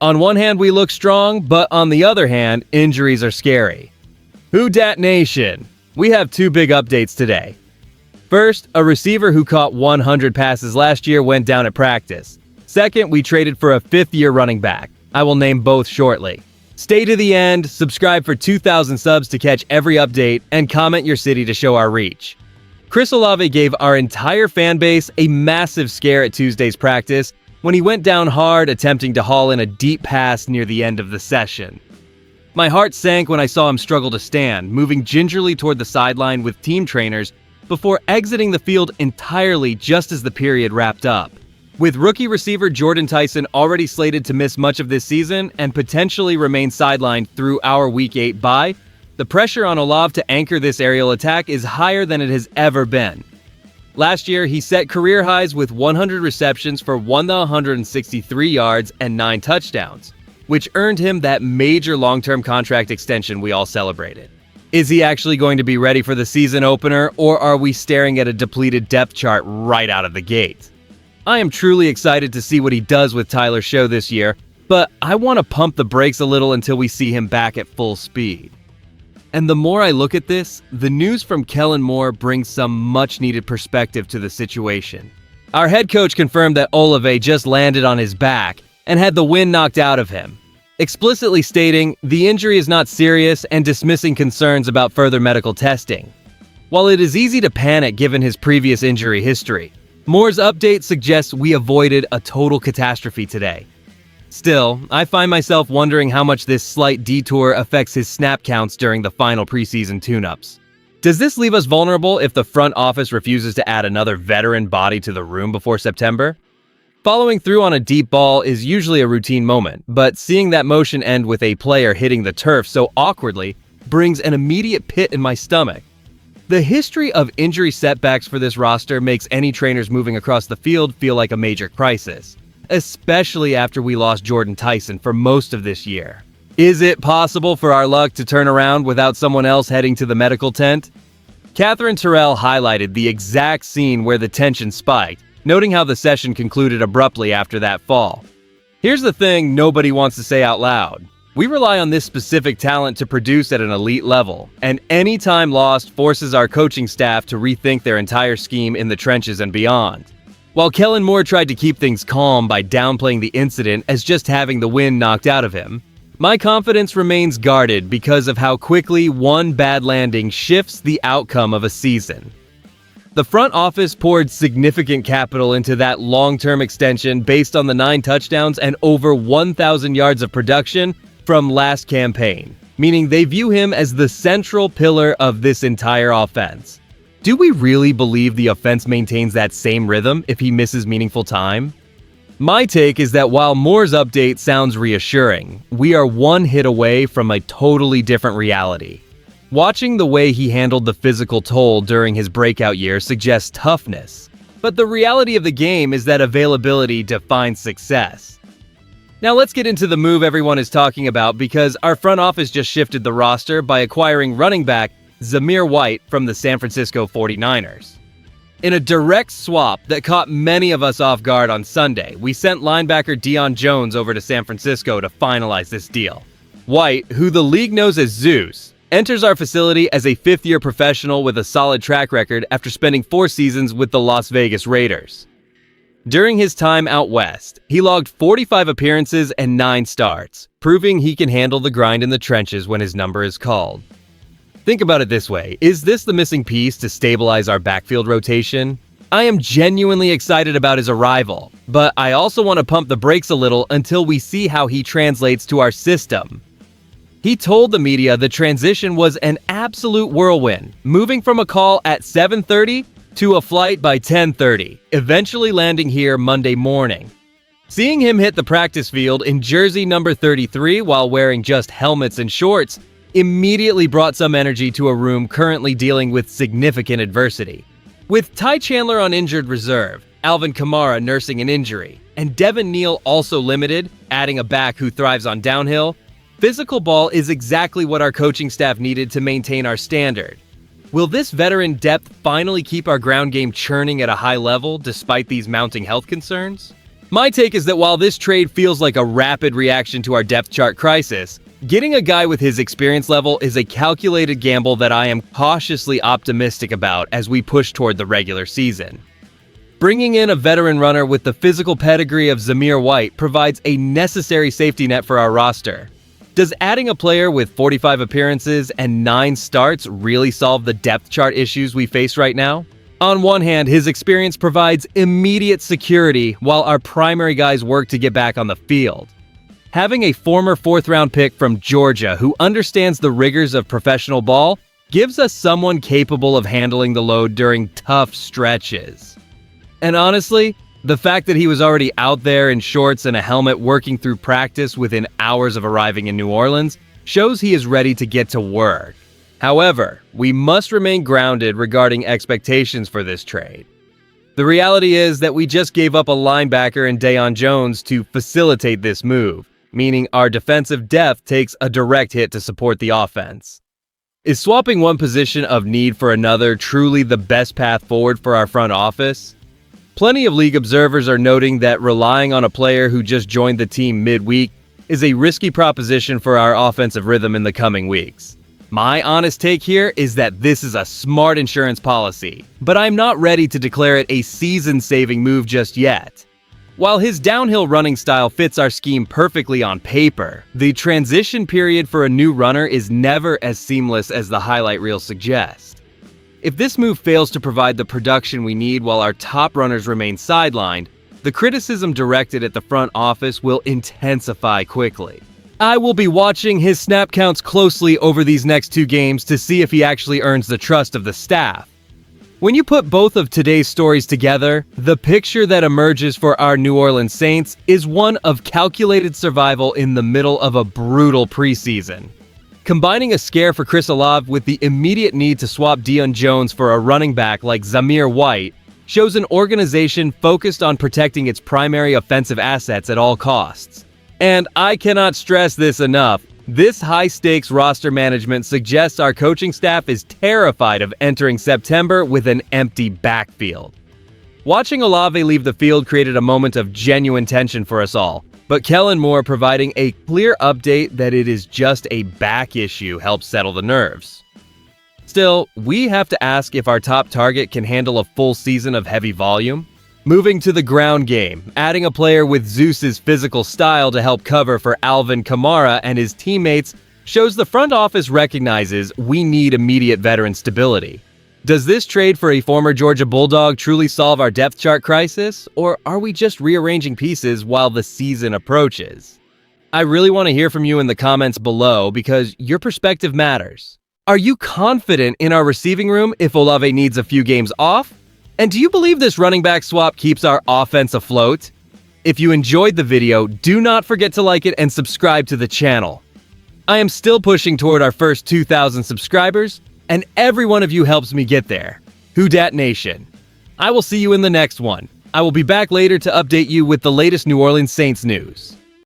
On one hand, we look strong, but on the other hand, injuries are scary. Who Dat Nation? We have two big updates today. First, a receiver who caught 100 passes last year went down at practice. Second, we traded for a fifth-year running back. I will name both shortly. Stay to the end, subscribe for 2,000 subs to catch every update, and comment your city to show our reach. Chris Olave gave our entire fan base a massive scare at Tuesday's practice when he went down hard attempting to haul in a deep pass near the end of the session. My heart sank when I saw him struggle to stand, moving gingerly toward the sideline with team trainers before exiting the field entirely just as the period wrapped up. With rookie receiver Jordan Tyson already slated to miss much of this season and potentially remain sidelined through our Week 8 bye, the pressure on Olave to anchor this aerial attack is higher than it has ever been. Last year, he set career highs with 100 receptions for 163 yards and 9 touchdowns, which earned him that major long-term contract extension we all celebrated. Is he actually going to be ready for the season opener, or are we staring at a depleted depth chart right out of the gate? I am truly excited to see what he does with Tyler Show this year, but I want to pump the brakes a little until we see him back at full speed. And the more I look at this, the news from Kellen Moore brings some much-needed perspective to the situation. Our head coach confirmed that Olave just landed on his back and had the wind knocked out of him, explicitly stating the injury is not serious and dismissing concerns about further medical testing. While it is easy to panic given his previous injury history, Moore's update suggests we avoided a total catastrophe today. Still, I find myself wondering how much this slight detour affects his snap counts during the final preseason tune-ups. Does this leave us vulnerable if the front office refuses to add another veteran body to the room before September? Following through on a deep ball is usually a routine moment, but seeing that motion end with a player hitting the turf so awkwardly brings an immediate pit in my stomach. The history of injury setbacks for this roster makes any trainers moving across the field feel like a major crisis, especially after we lost Jordan Tyson for most of this year. Is it possible for our luck to turn around without someone else heading to the medical tent? Catherine Terrell highlighted the exact scene where the tension spiked, noting how the session concluded abruptly after that fall. Here's the thing nobody wants to say out loud. We rely on this specific talent to produce at an elite level, and any time lost forces our coaching staff to rethink their entire scheme in the trenches and beyond. While Kellen Moore tried to keep things calm by downplaying the incident as just having the wind knocked out of him, my confidence remains guarded because of how quickly one bad landing shifts the outcome of a season. The front office poured significant capital into that long-term extension based on the 9 touchdowns and over 1,000 yards of production from last campaign, meaning they view him as the central pillar of this entire offense. Do we really believe the offense maintains that same rhythm if he misses meaningful time? My take is that while Moore's update sounds reassuring, we are one hit away from a totally different reality. Watching the way he handled the physical toll during his breakout year suggests toughness, but the reality of the game is that availability defines success. Now let's get into the move everyone is talking about because our front office just shifted the roster by acquiring running back Zamir White from the San Francisco 49ers. In a direct swap that caught many of us off guard on Sunday, we sent linebacker Deion Jones over to San Francisco to finalize this deal. White, who the league knows as Zeus, enters our facility as a fifth-year professional with a solid track record after spending 4 seasons with the Las Vegas Raiders. During his time out west, he logged 45 appearances and 9 starts, proving he can handle the grind in the trenches when his number is called. Think about it this way, is this the missing piece to stabilize our backfield rotation? I am genuinely excited about his arrival, but I also want to pump the brakes a little until we see how he translates to our system. He told the media the transition was an absolute whirlwind, moving from a call at 7:30 to a flight by 10:30, eventually landing here Monday morning. Seeing him hit the practice field in jersey number 33 while wearing just helmets and shorts immediately brought some energy to a room currently dealing with significant adversity. With Ty Chandler on injured reserve, Alvin Kamara nursing an injury, and Devin Neal also limited, adding a back who thrives on downhill, physical ball is exactly what our coaching staff needed to maintain our standard. Will this veteran depth finally keep our ground game churning at a high level despite these mounting health concerns? My take is that while this trade feels like a rapid reaction to our depth chart crisis, getting a guy with his experience level is a calculated gamble that I am cautiously optimistic about as we push toward the regular season. Bringing in a veteran runner with the physical pedigree of Zamir White provides a necessary safety net for our roster. Does adding a player with 45 appearances and 9 starts really solve the depth chart issues we face right now? On one hand, his experience provides immediate security while our primary guys work to get back on the field. Having a former 4th-round pick from Georgia who understands the rigors of professional ball gives us someone capable of handling the load during tough stretches. And honestly, the fact that he was already out there in shorts and a helmet working through practice within hours of arriving in New Orleans shows he is ready to get to work. However, we must remain grounded regarding expectations for this trade. The reality is that we just gave up a linebacker in Deion Jones to facilitate this move, meaning our defensive depth takes a direct hit to support the offense. Is swapping one position of need for another truly the best path forward for our front office? Plenty of league observers are noting that relying on a player who just joined the team midweek is a risky proposition for our offensive rhythm in the coming weeks. My honest take here is that this is a smart insurance policy, but I'm not ready to declare it a season-saving move just yet. While his downhill running style fits our scheme perfectly on paper, the transition period for a new runner is never as seamless as the highlight reel suggests. If this move fails to provide the production we need while our top runners remain sidelined, the criticism directed at the front office will intensify quickly. I will be watching his snap counts closely over these next 2 games to see if he actually earns the trust of the staff. When you put both of today's stories together, the picture that emerges for our New Orleans Saints is one of calculated survival in the middle of a brutal preseason. Combining a scare for Chris Olave with the immediate need to swap Deion Jones for a running back like Zamir White shows an organization focused on protecting its primary offensive assets at all costs. And I cannot stress this enough. This high-stakes roster management suggests our coaching staff is terrified of entering September with an empty backfield. Watching Olave leave the field created a moment of genuine tension for us all, but Kellen Moore providing a clear update that it is just a back issue helps settle the nerves. Still, we have to ask if our top target can handle a full season of heavy volume. Moving to the ground game, adding a player with Zeus's physical style to help cover for Alvin Kamara and his teammates shows the front office recognizes we need immediate veteran stability. Does this trade for a former Georgia Bulldog truly solve our depth chart crisis, or are we just rearranging pieces while the season approaches? I really want to hear from you in the comments below because your perspective matters. Are you confident in our receiving room if Olave needs a few games off? And do you believe this running back swap keeps our offense afloat? If you enjoyed the video, do not forget to like it and subscribe to the channel. I am still pushing toward our first 2,000 subscribers, and every one of you helps me get there. Who Dat Nation? I will see you in the next one. I will be back later to update you with the latest New Orleans Saints news.